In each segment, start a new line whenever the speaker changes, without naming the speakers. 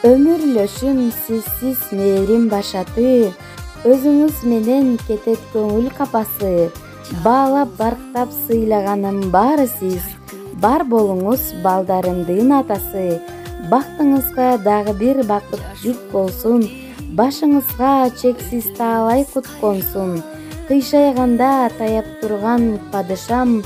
Өмүрлөшүм сизсиз мээрим башаты, өзүңүз менен кетет көңүл капасы. Баалап барктап сыйлаганым баары сиз, бар болуңуз балдарымдын атасы. Бактыңызга дагы бир бакыт жүк болсун, башыңызга чексиз таалай кут консун. Кыйшайганда таяп турган падышам,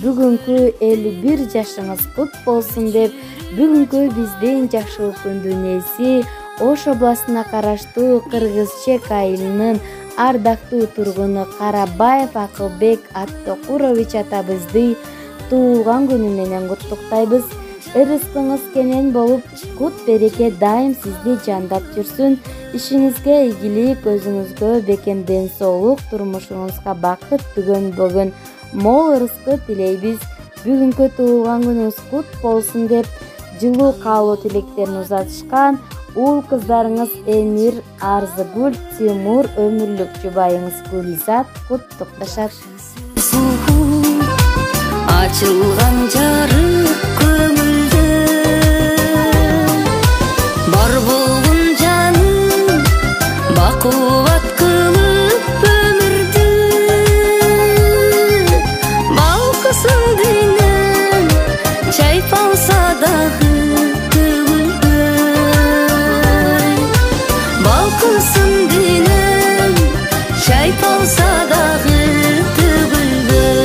бүгүнкү 51 жашыңыз кут болсун деп, бүгүнкү биздин жакшы күндүн ээси Ош областына караштуу Кыргызчек айылынын ардактуу тургуну Карабаев Акылбек Аттокурович атабызды туулган күнү менен куттуктайбыз. Ырыскыңыз кенен болуп, кут береке дайым сизди жандап жүрсүн. Ишиңизге ийгилик, өзүңүзгө бекем ден соолук, турмушуңузга бакыт, бүгөн мол ырыскы тилейбиз. Бүгүнкү туулган күнүңүз кут болсун деп жылуу каалоо тилектерин узатышкан уул кыздарыңыз Эмир, Арзыгүл, Тимур, өмүрлүк жубайыңыз Гүлзат куттукташат.
Ачылган жарык көңүлдө бар болгон жаным, бакубат кылып өмүрдү. Балкысын дүйнөм чайпалса дагы төгүлбөй, балкысын дүйнөм чайпалса дагы төгүлбөй.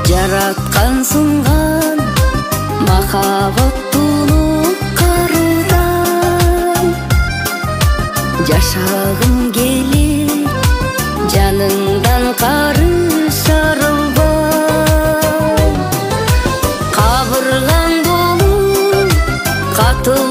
Жараткан сунган махаббаттуу карудан жашагым келет, жаныңдан карыш арылбай. Кабыргаң болуп катыл